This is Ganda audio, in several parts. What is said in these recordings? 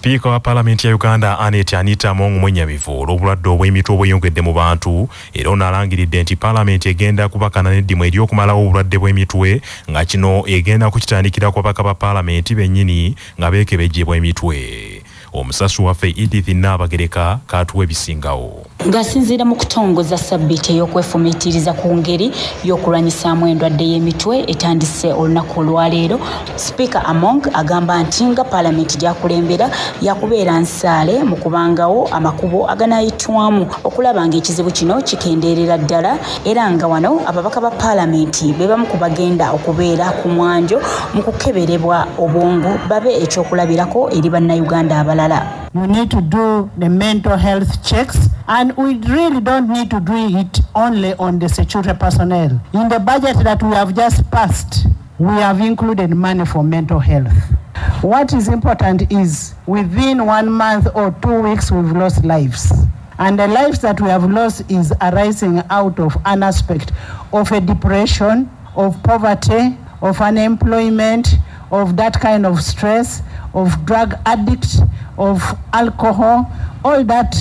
Speaker wa Parliament ya Uganda Anita Mongu Mwenyamivu olw'obulwadde obw'emitwe obweyongedde mu bantu era onalangiridde nti Parliament egenda kubakana n'eddimu ery'okumalawo obulwadde bw'emitwe nga kino egenda kukitandikira ku babaka ba Parliament bennyini nga beekebejjebwa emitwe. Omusasu waffe Edith Nnabagereka katuwa ebisingawo. Ng'asinziira mu kutongoza sabbiiti ey'okwefumiitiriza ku ngeri y'okulwanyisaamu endwadde y'emitwe etandise olunaku olwaleero, Speaker Among agamba nti nga Parliament gy'akulembera yakubeera nsaale mu kubangawo amakubo aganaayitwamu okulaba ng'ekizibu kino kikendeerera ddala era nga wano ababaka ba Parliament be bamu ku bagenda okubeera ku mwanjo mu kukeberebwa obwongo babe ekyokulabirako eri bannayuganda abalala. You need to do the mental health checks, and we really don't need to do it only on the security personnel. In the budget that we have just passed, we have included money for mental health. What is important is within 1 month or 2 weeks we've lost lives. And the lives that we have lost is arising out of an aspect of a depression, of poverty, of unemployment, of that kind of stress, of drug addict, of alcohol, all that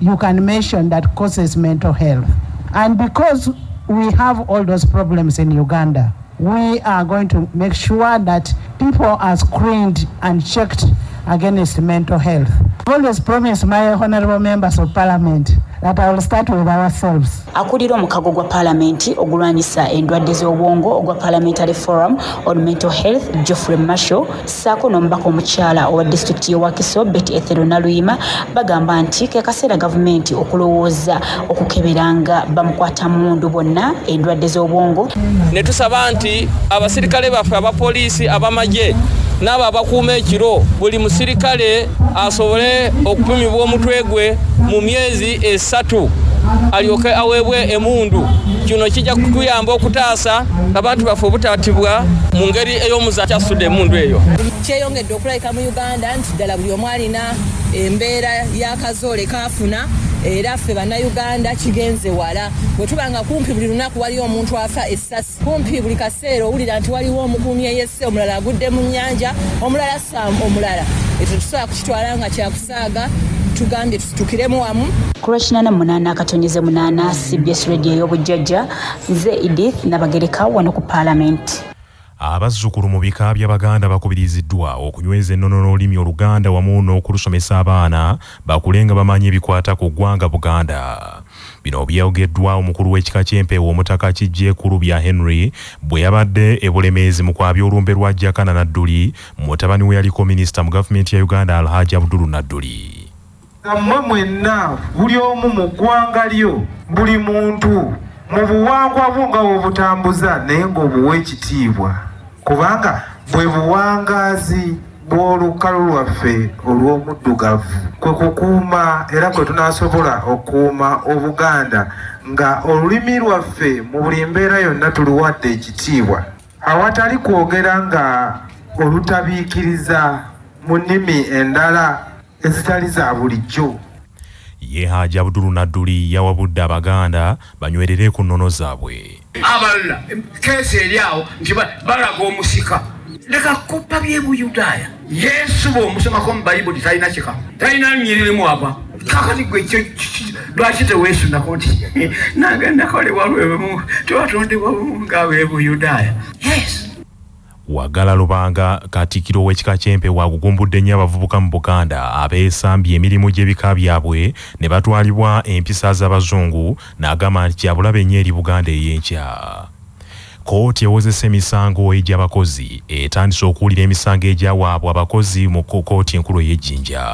you can mention that causes mental health. And because we have all those problems in Uganda, we are going to make sure that people are screened and checked against mental health. I've always promised my honorable members of Parliament that I will start with ourselves. Akulira omukago gwa Parliament ogulwanyisa endwadde z'obwongo ogwa Parliamentary Forum on Mental Health Geoffrey Marshall ssaako n'omubaka omukyala owa disitulikiti y'e Wakiso Betty Ethero Naluyima bagamba nti ke kaseera gavumenti okulowooza okukeberanga bamukwatamundu bonna endwadde z'obwongo. Ne tusaba nti abasirikale baffe abapoliisi abamagye n'abo abakuuma ekiro buli musirikale asobole okupimibwa omutwe gwe mu myezi 3 alyoke aweebwe emundu. Kino kijja kutuyamba okutaasa abantu baffe obutattibwa mu ngeri ey'omuza kyasudde emundu eyo. Kyeyongedde okulabika mu Uganda nti ddala buli omu alina embeera y'akazoole kaafuna era ffe bannayuganda kigenze wala. Bwe tubanga kumpi buli lunaku waliwo omuntu afa essasi, kumpi buli kaseera owulira nti waliwo omukuumi eyesse, omulala agudde mu nnyanja, omulala assa omulala. Ekyo tusobola kukitwala nga kyakusaaga. Tugambye tutukiremu wamu. Ku lw'ekinana munaana akatonyeze munaana CBS Radio y'obujjajja nze Edith Nnabagereka wano ku Parliament. Abazzukulu mu bika by'Abaganda bakubiriziddwa okunyweza ennono n'olulimi Oluganda wamu n'okulusomesa abaana bakulenga bamanyi ebikwata ku ggwanga Buganda. Bino byayogeddwa omukulu w'ekika ky'empeewo Omutaka Kijjeekulu bya Henry bwe yabadde e Bulemeezi mu kwabya olumbe lwa Jakana Nadduli mutabani we yaliko minisita mu gavumenti ya Uganda Alhaji Abdulu Nadduli. Mmwe mwenna buli omu mu ggwanga lyo buli muntu mu buwangwa bwo nga obutambuza naye ng'obuwa ekitiibwa kubanga bwe buwangaazi bw'olukalu lwaffe olw'omuddugavu kwe kukuuma era kwe tunaasobola okukuuma Obuganda nga olulimi lwaffe mu buli mbeera yonna tuluwadde ekitiibwa awatali kwogera nga olutabiikiriza mu nnimi endala ezitali za bulijjo. Ye Haji Abdulu Nadduli yawabudde Abaganda banywerere ku nnono zaabwe. Abalala keesi eryawo nti balaga omusika leka kuppa by'Ebuyudaaya. Yesu bw'omusomako mu Bayibuli talina kika, talina nnyiririmu apa. Kakati gwe lwaki teweesunako nti nagenda kolebwa lwebemu tebatondebwa bumu ng'Ab'Ebuyudaaya. Yes. Wagala Lubanga Katikkiro w'ekika ky'empeewo agugumbudde nnyo abavubuka mu Buganda abeesambye emirimu gy'ebika byabwe ne batwalibwa empisa z'Abazungu n'agamba nti kyabulabe nnyo eri Buganda ey'enkya. Kooti ewozesa emisango egy'abakozi etandise okuwulira emisango egyawaabwa abakozi mu kooti enkulu ey'Ejjinja.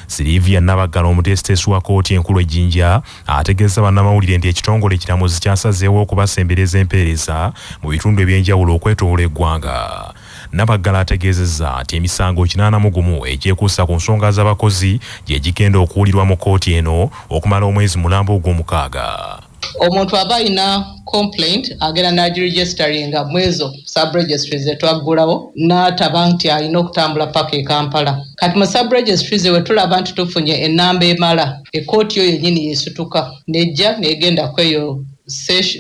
Silivia Nabagala omutesitesi wa kooti enkulu ejjinja ategeeza bannamawulire nti ekitongole kiramuzi kyasazeewo okubasembereza empeereza mu bitundu eby'enjawulo okwetooloola eggwanga. Nabagala ategeezezza nti emisango 81 egyekuusa ku nsonga z'abakozi gye gigenda okuwulirwa mu kooti eno okumala omwezi mulamba ogw'omukaaga. Omuntu aba alina complaint agenda n'agiregisteringa mu ezo sub-registries zetwaggulawo n'ataba nti alina okutambula paka e Kampala. Kati mu sub-registries we tulaba nti tufunye ennamba emala ekkooti yo yennyini yeesituka nejja n'egenda kweyo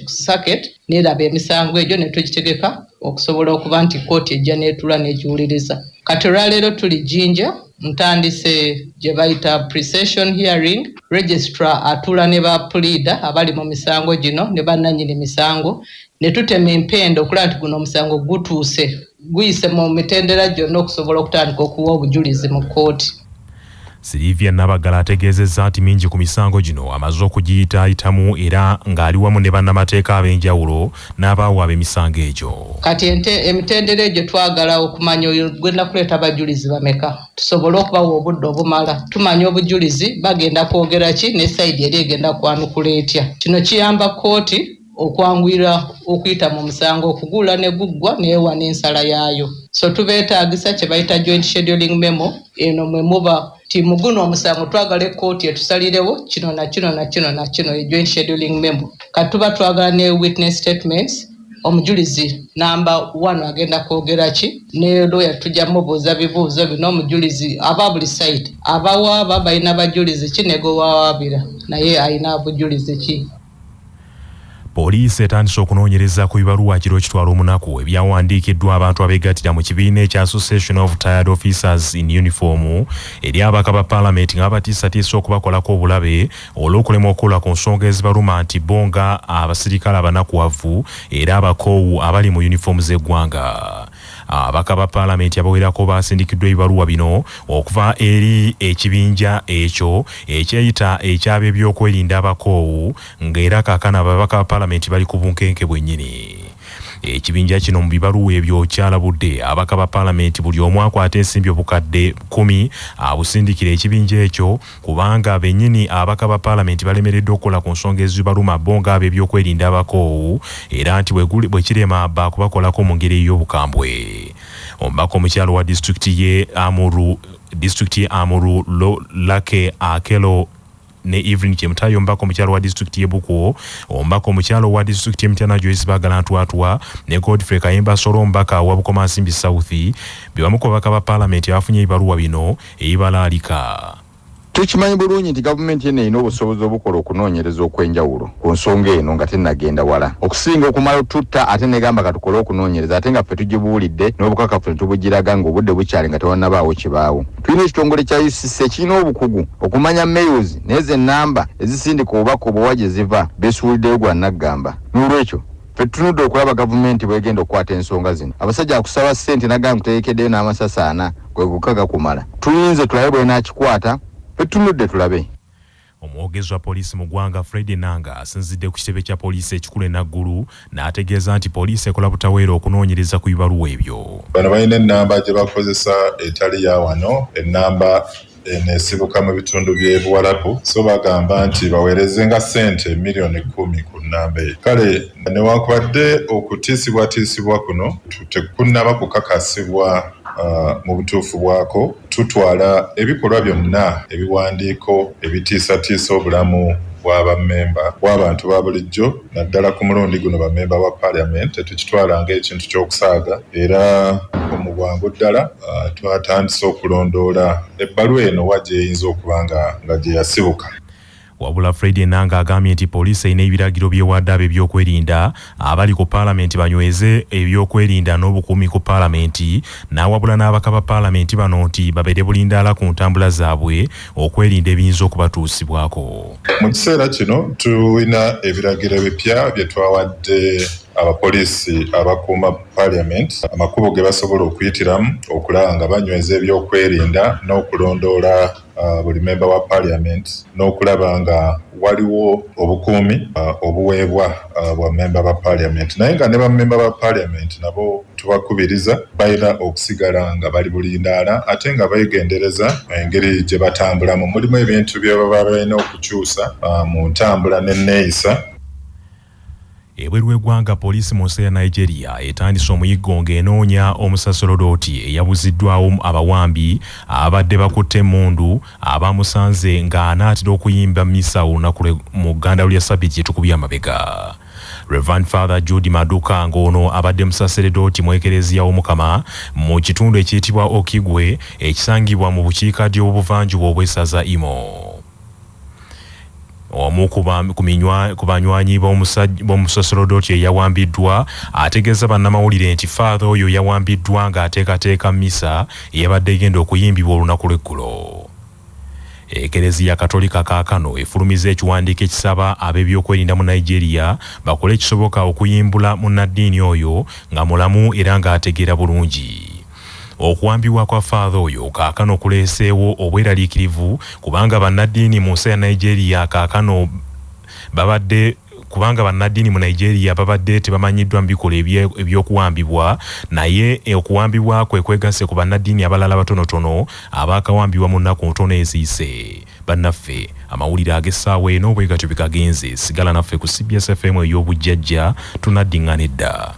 circuit n'eraba emisango egyo ne tugitegeka okusobola okuba nti kkooti ejja n'etula n'egiwuliriza. Kati olwaleero tuli Jinja, ntandise gye bayita pre-session hearing. Registrar atula ne ba pleader abali mu misango gino ne bannannyini misango ne tutema empenda okulaba nti guno omusango gutuuse guyise mu mitendera gyonna okusobola okutandika okuwa obujulizi mu kkooti. Silivia Nabagala ategeezezza nti mingi ku misango gino amaze okugiyitaayitamu era ng'ali wamu ne bannamateeka ab'enjawulo n'abaawo ab'emisango egyo. Kati emitendera egyo twagala okumanya oyo gwenda kuleeta abajulizi bameka tusobole okubawa obudde obumala tumanye obujulizi bagenda kwogera ki ne sayidi eri egenda kwanukula etya. Kino kiyamba kkooti okwanguyira okuyita mu musango okugula ne guggwa neewa n'ensala yaayo. So tubeetaagisa kye bayita joint scheduling memo eno mwe muba ti muguno omusango twagala ekkooti etusalirewo kino na kino na kino na kino joint scheduling memo. Kati tuba twagala ne witness statements omujulizi namba 1 agenda kwogera ki ne lawyer tujja mubuuza bibuuzo bino omujulizi aba buli side abawaaba balina abajulizi ki nego wawaabira naye alina bujulizi ki. Poliisi etandise okunoonyereza ku bibaluwa kiro kitwala omunaku ebyawandiikiddwa abantu abeegattira mu kibiina ekya Association of Tired Officers in Uniform eri abaka ba Parliament nga batiisatiisa okubakolako obulabe olw'okulema okukola ku nsonga ezibaluma nti bo nga abasirikale abanakuwavu era abakoowu abali mu uniform z'eggwanga. Abaka ba Parliament abawerako baasindikiddwa ebibaluwa bino okuva eri ekibinja ekyo ekyeyita ekyab'ebyokwerinda abakoowu ng'era kaakano ababaka ba Parliament bali ku bunkenke bwennyini. Ekibinja kino mu bibaluwa ebyo kyalabudde abaka ba Parliament buli omu akwata ensimbi obukadde 10 abusindikira ekibinja ekyo kubanga bennyini abaka ba Parliament balemereddwa okukola ku nsonga ezibaluma bo nga ab'ebyokwerinda abakoowu era nti bwe kirema bakubakolako mu ngeri ey'obukambwe. Omubaka omukyalo wa disitulikiti ye Amuru Lake Akelo ne Evelyn Chemutayo mbako omukyalo wa disitulikiti ye Bukuo, omubaka omukyalo wa disitulikiti Mutana Joyce Bagala Ntwatwa ne Godfrey Kayemba Solo mbaka wa Bukomansimbi South be bamu ku babaka ba Parliament abafunye ebibaluwa bino ebibalaalika. Tukimanyi bulungi nti gavumenti eno erina obusobozi obukola okunoonyereza okw'enjawulo ku nsonga eno nga tennagenda wala okusinga okumala otutta ate negamba katukole okunoonyereza ate nga ffe tugibuulidde n'obukakafu ne tubugiraga ng'obudde bukyali nga tewannabaawo kibaawo. Tulina ekitongole kya UCC ekirina obukugu okumanya mayors n'ezo ennamba ezisindika obubaka obuwa gye ziva beesuuliddeyo gwa naggamba. N'olwekyo ffe tutunudde okulaba gavumenti bw'egenda okukwata ensonga zino. Abasajja akusaba ssente nagamba kuterekeddeyo n'amasasi 4 kwe kukaga kumala. Tuyinze tulabe bw'enaakikwata tunudde tulabe. Omwogezi wa poliisi mu ggwanga Fred Nanga asinzidde ku kitebe kya poliisi ekikulu enaggulu n'ategeeza nti poliisi ekola butaweera okunoonyereza ku bibaluwa ebyo. Bano balina ennamba gye bakozesa etali ya wano, ennamba eneesibuka mu bitundu by'ebuwalabu, so bagamba nti baweerezenga ssente miliyoni 10 ku nnamba eyo. Kale newankubadde okutiisibwatiisibwa kuno tekunnaba kukakasibwa mu butuufu bwako, tutwala ebikolwa byonna ebiwandiiko ebitiisatiisa obulamu bw'abamemba bw'abantu ba bulijjo naddala ku mulundi guno bammemba ba Parliament tukitwala ng'ekintu ky'okusaaga era mu bwangu ddala twatandise okulondoola ebbaluwa eno wa gyeyinza okuba nga gye yasibuka. Wabula Fred Nanga agambye nti poliisi erina ebiragiro by'ewadde ab'ebyokwerinda abali ku Parliament banyweze ebyokwerinda n'obukuumi ku Parliament n'awabula n'abaka ba Parliament bano nti babeere bulindaala ku ntambula zaabwe okwerinda ebiyinza okubatuusibwako. Mu kiseera kino tulina ebiragiro ebipya bye twawadde abapoliisi abakuuma Parliament amakubo ge basobola okuyitiramu okulaba nga banyweza ebyokwerinda n'okulondoola buli memba wa Parliament n'okulaba nga waliwo obukuumi obuweebwa bwa memba ba Parliament naye nga ne bammemba ba Parliament nabo tubakubiriza balina okusigala nga bali bulindaala ate nga beegendereza engeri gye batambulamu. Mulimu ebintu bye baba balina okukyusa mu ntambula n'enneeyisa. Ebweru w'eggwanga poliisi mu nsi ya Nigeria etandise omuyiggo ng'enoonya omusaserdoti eyabuziddwawo abawambi abadde bakutte emmundu abamusanze ng'anaatera okuyimba misa olunaku mu gganda lya Ssabbiiti gye tukubye amabega. Reverend Father Judy Maduka ng'ono abadde musaserdoti mu ekereziya w'Omukama mu kitundu ekiyitibwa Okigwe ekisangibwa mu bukiikaddyo obuvanjuba obw'essaza Imo. omu ku banywanyi b'omusaserodoti eyawambiddwa ategeeza bannamawulire nti faatha oyo yawambiddwa ng'ateekateeka misa eyabadde egenda okuyimbibwa olunaku lw'eggulo. Ekereziya Katolika kaakano efulumiza ekiwandiiko ekisaba ab'ebyokwerinda mu Nigeria bakole ekisoboka okuyimbula munnaddiini oyo nga mulamu era ng'ategeera bulungi. Okuwambibwa kwa faatha oyo kaakano kuleeseewo obweraliikirivu kubanga bannaddiini mu nsi ya Nigeria kaakano mu Nigeria babadde tebamanyiddwa mu bikolwa eby'okuwambibwa, naye okuwambibwa kwe kwegase ku bannaddiini abalala batonotono abaakawambibwa mu nnaku ntono eziyise. Bannaffe, amawulire ag'essaawa eno bwe gatyo bikagenze. Sigala naffe ku CBS FM ey'obujjajja, tunaddiŋŋana edda.